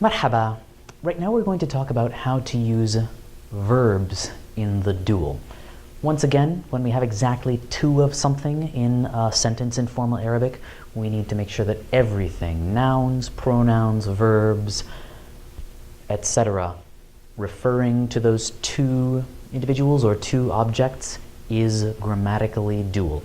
Marhaba. Right now we're going to talk about how to use verbs in the dual. Once again, when we have exactly two of something in a sentence in formal Arabic, we need to make sure that everything, nouns, pronouns, verbs, etc., referring to those two individuals or two objects is grammatically dual.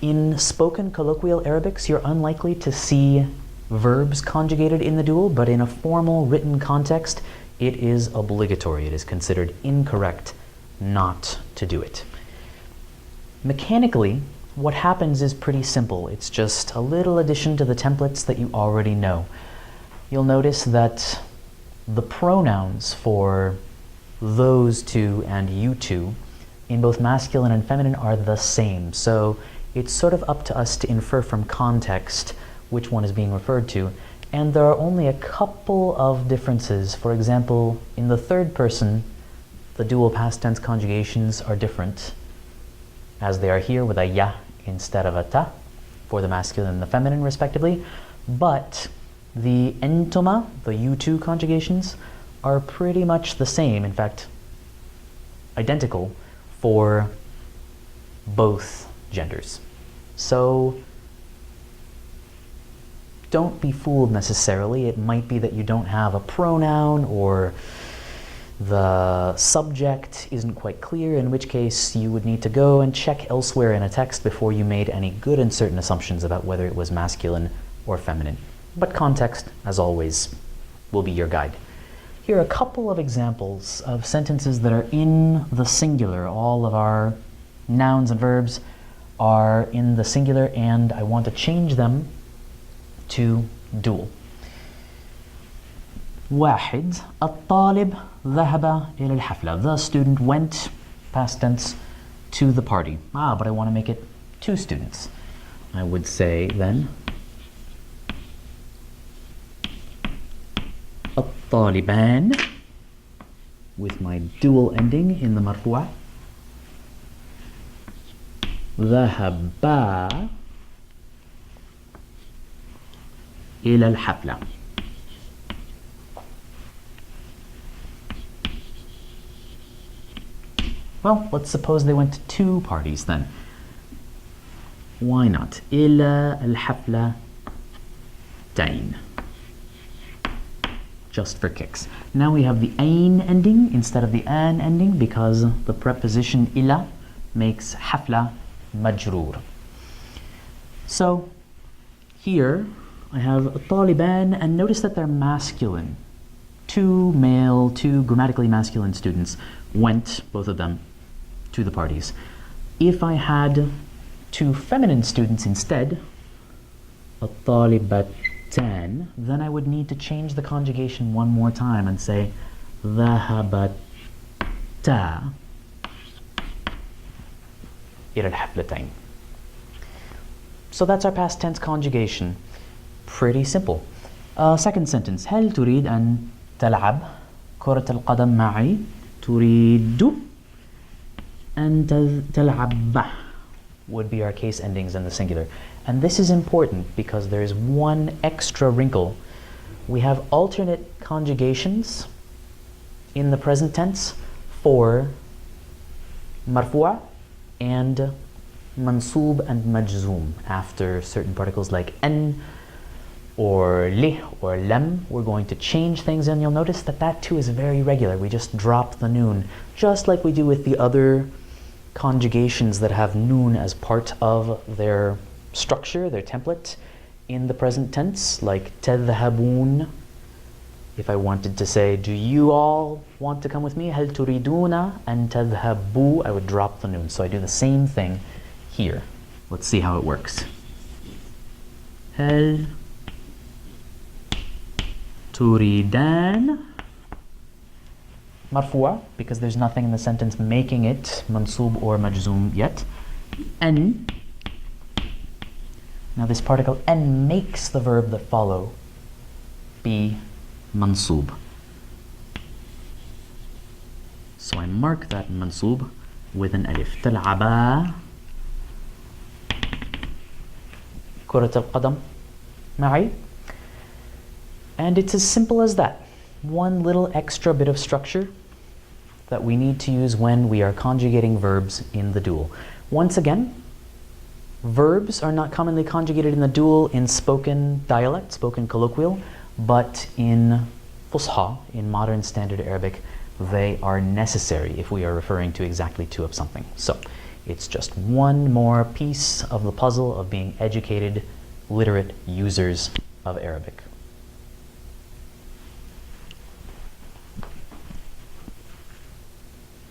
In spoken colloquial Arabics, you're unlikely to see verbs conjugated in the dual, but in a formal written context, it is obligatory. It is considered incorrect not to do it. Mechanically, what happens is pretty simple. It's just a little addition to the templates that you already know. You'll notice that the pronouns for those two and you two in both masculine and feminine are the same. So it's sort of up to us to infer from context which one is being referred to. And there are only a couple of differences. For example, in the third person, the dual past tense conjugations are different, as they are here with a ya instead of a ta for the masculine and the feminine respectively. But the entoma, the you two conjugations, are pretty much the same, in fact, identical for both genders. So don't be fooled necessarily. It might be that you don't have a pronoun or the subject isn't quite clear, in which case you would need to go and check elsewhere in a text before you made any good and certain assumptions about whether it was masculine or feminine. But context, as always, will be your guide. Here are a couple of examples of sentences that are in the singular. All of our nouns and verbs are in the singular, and I want to change them to dual. واحد الطالب ذهب إلى الحفلة. The student went, past tense, to the party. But I want to make it two students. I would say then الطالبان with my dual ending in the مرفوع. ذهبا إلى الحفلة. Well, let's suppose they went to two parties then. Why not? إلى الحفلة تين. Just for kicks. Now we have the ain ending instead of the an ending because the preposition إلى makes حفلة majroor. So here I have طالبان, and notice that they're masculine. Two male, two grammatically masculine students went, both of them, to the parties. If I had two feminine students instead, الطالبتان, then I would need to change the conjugation one more time and say ذهبتا إلى الحفلتين. So that's our past tense conjugation. Pretty simple. Second sentence. هل تريد أن تلعب كرة القدم معي؟ تريد أن تلعب would be our case endings in the singular. And this is important because there is one extra wrinkle. We have alternate conjugations in the present tense for marfu'a and mansub and majzoom after certain particles like an or li or lam. We're going to change things, and you'll notice that that too is very regular. We just drop the noon, just like we do with the other conjugations that have noon as part of their structure, their template in the present tense, like تذهبون. If I wanted to say, do you all want to come with me? هل تريدون أن تذهبوا? I would drop the noon. So I do the same thing here. Let's see how it works. هل تريدان مرفوع, because there's nothing in the sentence making it mansub or majzoom yet. أن. Now this particle أن makes the verb that follow be mansub. So I mark that mansub with an alif. تلعبا كرة القدم معي. And it's as simple as that. One little extra bit of structure that we need to use when we are conjugating verbs in the dual. Once again, verbs are not commonly conjugated in the dual in spoken dialect, spoken colloquial, but in Fusha, in modern standard Arabic, they are necessary if we are referring to exactly two of something. So it's just one more piece of the puzzle of being educated, literate users of Arabic.